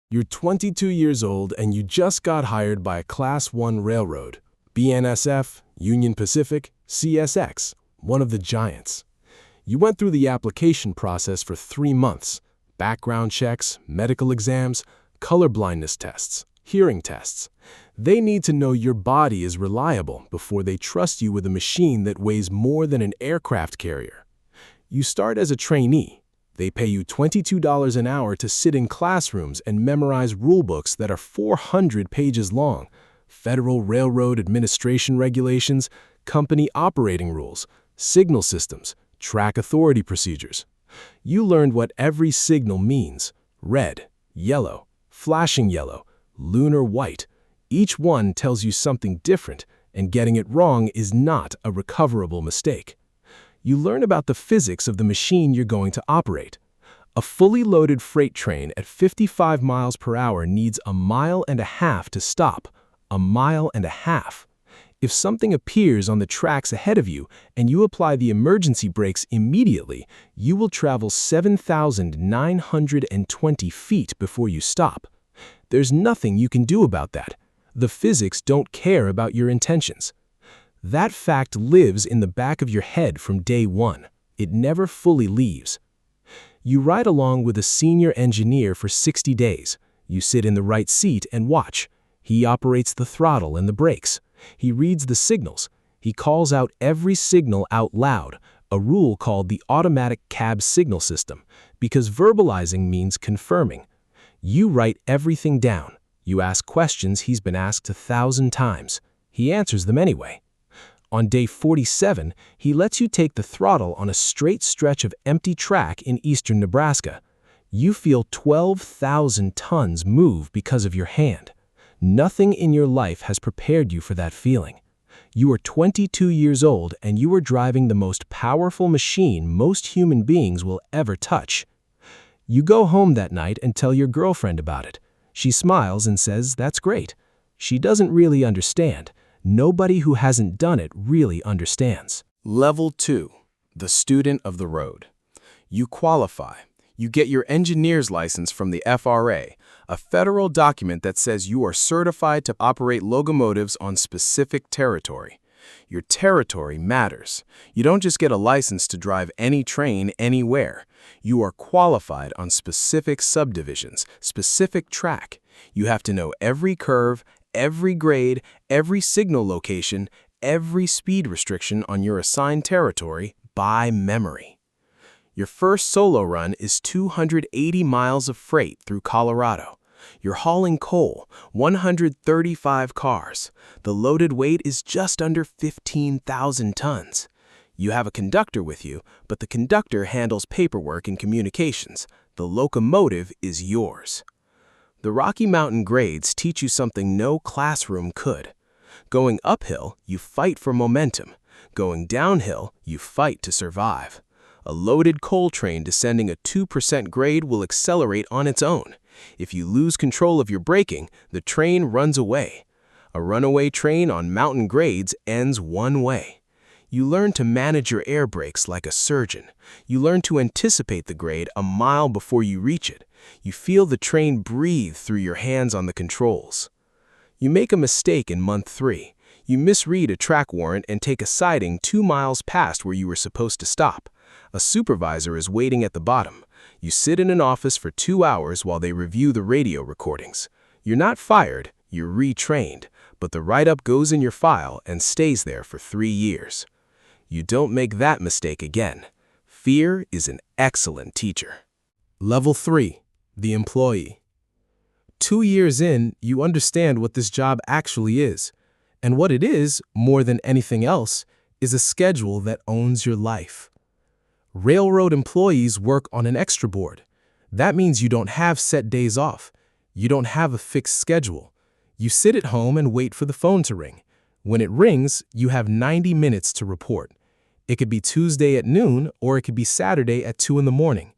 You're 22 years old and you just got hired by a Class 1 railroad, BNSF, Union Pacific, CSX, one of the giants. You went through the application process for 3 months, background checks, medical exams, color blindness tests, hearing tests. They need to know your body is reliable before they trust you with a machine that weighs more than an aircraft carrier. You start as a trainee. They pay you $22 an hour to sit in classrooms and memorize rulebooks that are 400 pages long, Federal Railroad Administration regulations, company operating rules, signal systems, track authority procedures. You learned what every signal means: red, yellow, flashing yellow, lunar white. Each one tells you something different, and getting it wrong is not a recoverable mistake. You learn about the physics of the machine you're going to operate. A fully loaded freight train at 55 miles per hour needs 1.5 miles to stop. 1.5 miles. If something appears on the tracks ahead of you and you apply the emergency brakes immediately, you will travel 7,920 feet before you stop. There's nothing you can do about that. The physics don't care about your intentions. That fact lives in the back of your head from day one. It never fully leaves. You ride along with a senior engineer for 60 days. You sit in the right seat and watch. He operates the throttle and the brakes. He reads the signals. He calls out every signal out loud, a rule called the automatic cab signal system, because verbalizing means confirming. You write everything down. You ask questions he's been asked 1,000 times. He answers them anyway. On day 47, he lets you take the throttle on a straight stretch of empty track in eastern Nebraska. You feel 12,000 tons move because of your hand. Nothing in your life has prepared you for that feeling. You are 22 years old and you are driving the most powerful machine most human beings will ever touch. You go home that night and tell your girlfriend about it. She smiles and says, "That's great." She doesn't really understand. Nobody who hasn't done it really understands. Level 2, the student of the road. You qualify. You get your engineer's license from the FRA, a federal document that says you are certified to operate locomotives on specific territory. Your territory matters. You don't just get a license to drive any train anywhere. You are qualified on specific subdivisions, specific track. You have to know every curve, every grade, every signal location, every speed restriction on your assigned territory by memory. Your first solo run is 280 miles of freight through Colorado. You're hauling coal, 135 cars. The loaded weight is just under 15,000 tons. You have a conductor with you, but the conductor handles paperwork and communications. The locomotive is yours. The Rocky Mountain grades teach you something no classroom could. Going uphill, you fight for momentum. Going downhill, you fight to survive. A loaded coal train descending a 2% grade will accelerate on its own. If you lose control of your braking, the train runs away. A runaway train on mountain grades ends one way. You learn to manage your air brakes like a surgeon. You learn to anticipate the grade a mile before you reach it. You feel the train breathe through your hands on the controls. You make a mistake in month 3. You misread a track warrant and take a siding 2 miles past where you were supposed to stop. A supervisor is waiting at the bottom. You sit in an office for 2 hours while they review the radio recordings. You're not fired, you're retrained, but the write-up goes in your file and stays there for 3 years. You don't make that mistake again. Fear is an excellent teacher. Level 3, the employee. 2 years in, you understand what this job actually is. And what it is, more than anything else, is a schedule that owns your life. Railroad employees work on an extra board. That means you don't have set days off. You don't have a fixed schedule. You sit at home and wait for the phone to ring. When it rings, you have 90 minutes to report. It could be Tuesday at noon, or it could be Saturday at 2 in the morning.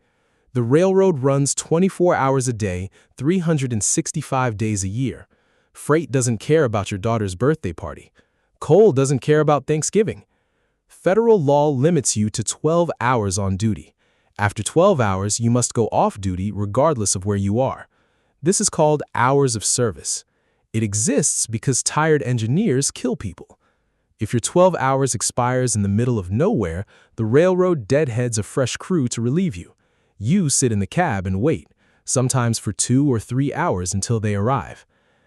The railroad runs 24 hours a day, 365 days a year. Freight doesn't care about your daughter's birthday party. Coal doesn't care about Thanksgiving. Federal law limits you to 12 hours on duty. After 12 hours, you must go off duty regardless of where you are. This is called hours of service. It exists because tired engineers kill people. If your 12 hours expires in the middle of nowhere, the railroad deadheads a fresh crew to relieve you. You sit in the cab and wait, sometimes for 2 or 3 hours until they arrive.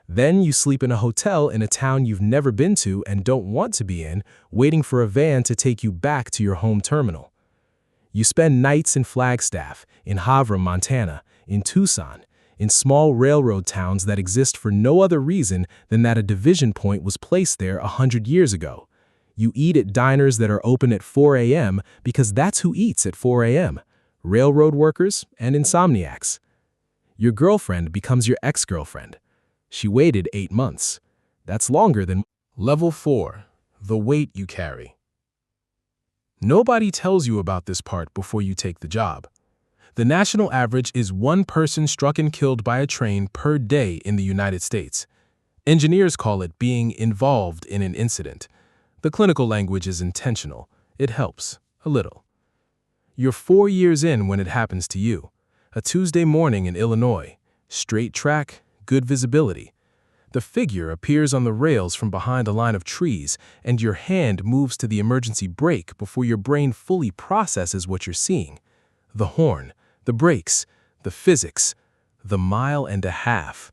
Then you sleep in a hotel in a town you've never been to and don't want to be in, waiting for a van to take you back to your home terminal. You spend nights in Flagstaff, in Havre, Montana, in Tucson, in small railroad towns that exist for no other reason than that a division point was placed there 100 years ago. You eat at diners that are open at 4 a.m. because that's who eats at 4 a.m. Railroad workers and insomniacs. Your girlfriend becomes your ex-girlfriend. She waited 8 months. That's longer than Level 4, the weight you carry. Nobody tells you about this part before you take the job. The national average is 1 person struck and killed by a train per day in the United States. Engineers call it being involved in an incident. The clinical language is intentional. It helps, a little. You're 4 years in when it happens to you. A Tuesday morning in Illinois. Straight track, good visibility. The figure appears on the rails from behind a line of trees, and your hand moves to the emergency brake before your brain fully processes what you're seeing. The horn, the brakes, the physics, the 1.5 miles.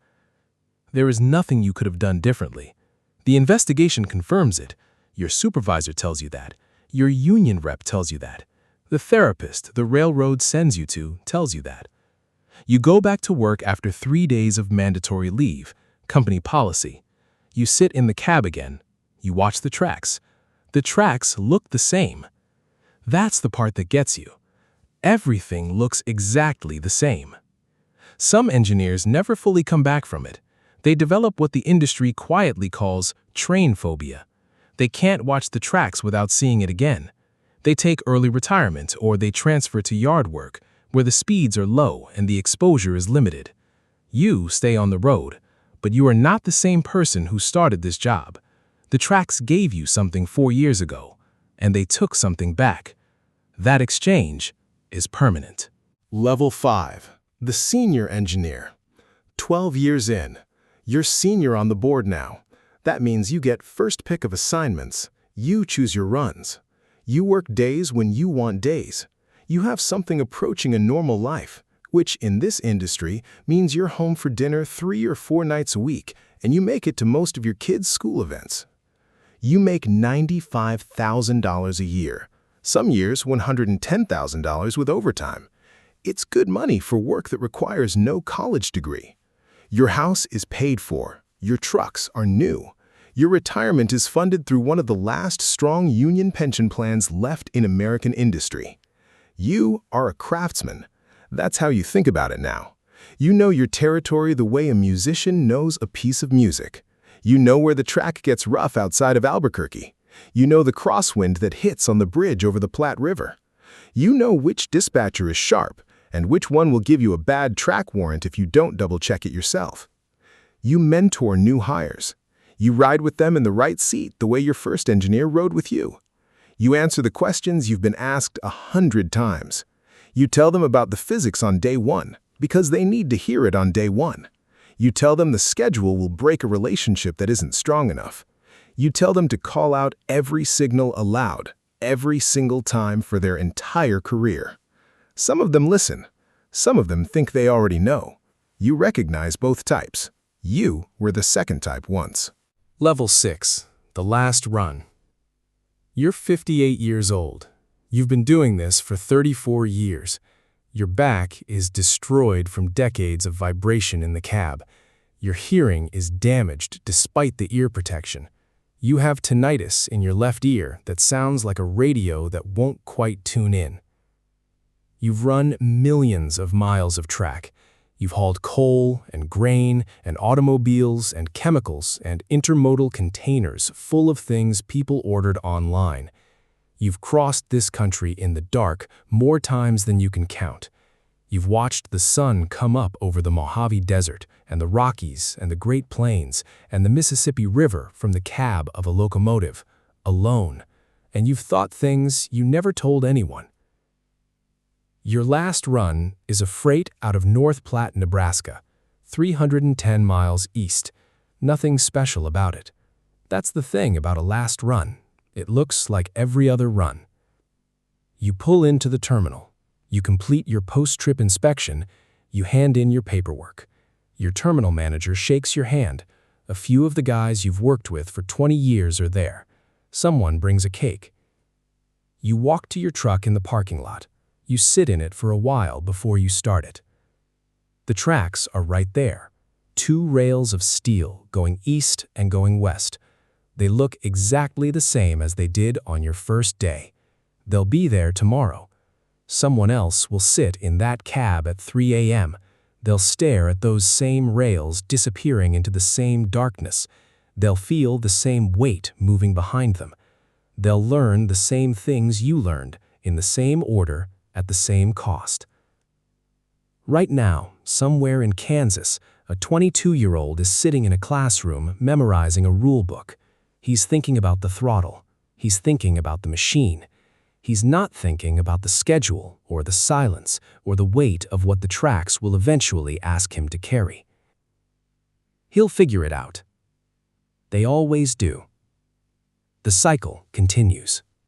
There is nothing you could have done differently. The investigation confirms it. Your supervisor tells you that. Your union rep tells you that. The therapist the railroad sends you to tells you that. You go back to work after 3 days of mandatory leave, company policy. You sit in the cab again. You watch the tracks. The tracks look the same. That's the part that gets you. Everything looks exactly the same. Some engineers never fully come back from it. They develop what the industry quietly calls train phobia. They can't watch the tracks without seeing it again. They take early retirement or they transfer to yard work, where the speeds are low and the exposure is limited. You stay on the road, but you are not the same person who started this job. The tracks gave you something 4 years ago, and they took something back. That exchange is permanent. Level 5, the senior engineer. 12 years in. You're senior on the board now. That means you get first pick of assignments. You choose your runs. You work days when you want days. You have something approaching a normal life, which in this industry means you're home for dinner 3 or 4 nights a week, and you make it to most of your kids' school events. You make $95,000 a year, some years $110,000 with overtime. It's good money for work that requires no college degree. Your house is paid for. Your trucks are new. Your retirement is funded through one of the last strong union pension plans left in American industry. You are a craftsman. That's how you think about it now. You know your territory the way a musician knows a piece of music. You know where the track gets rough outside of Albuquerque. You know the crosswind that hits on the bridge over the Platte River. You know which dispatcher is sharp and which one will give you a bad track warrant if you don't double-check it yourself. You mentor new hires. You ride with them in the right seat the way your first engineer rode with you. You answer the questions you've been asked 100 times. You tell them about the physics on day 1 because they need to hear it on day 1. You tell them the schedule will break a relationship that isn't strong enough. You tell them to call out every signal aloud, every single time for their entire career. Some of them listen. Some of them think they already know. You recognize both types. You were the second type once. Level 6, the last run. You're 58 years old. You've been doing this for 34 years. Your back is destroyed from decades of vibration in the cab. Your hearing is damaged despite the ear protection. You have tinnitus in your left ear that sounds like a radio that won't quite tune in. You've run millions of miles of track. You've hauled coal and grain and automobiles and chemicals and intermodal containers full of things people ordered online. You've crossed this country in the dark more times than you can count. You've watched the sun come up over the Mojave Desert and the Rockies and the Great Plains and the Mississippi River from the cab of a locomotive, alone. And you've thought things you never told anyone. Your last run is a freight out of North Platte, Nebraska. 310 miles east. Nothing special about it. That's the thing about a last run. It looks like every other run. You pull into the terminal. You complete your post-trip inspection. You hand in your paperwork. Your terminal manager shakes your hand. A few of the guys you've worked with for 20 years are there. Someone brings a cake. You walk to your truck in the parking lot. You sit in it for a while before you start it. The tracks are right there. 2 rails of steel going east and going west. They look exactly the same as they did on your first day. They'll be there tomorrow. Someone else will sit in that cab at 3 a.m. They'll stare at those same rails disappearing into the same darkness. They'll feel the same weight moving behind them. They'll learn the same things you learned, in the same order, at the same cost. Right now, somewhere in Kansas, a 22-year-old is sitting in a classroom memorizing a rule book. He's thinking about the throttle. He's thinking about the machine. He's not thinking about the schedule or the silence or the weight of what the tracks will eventually ask him to carry. He'll figure it out. They always do. The cycle continues.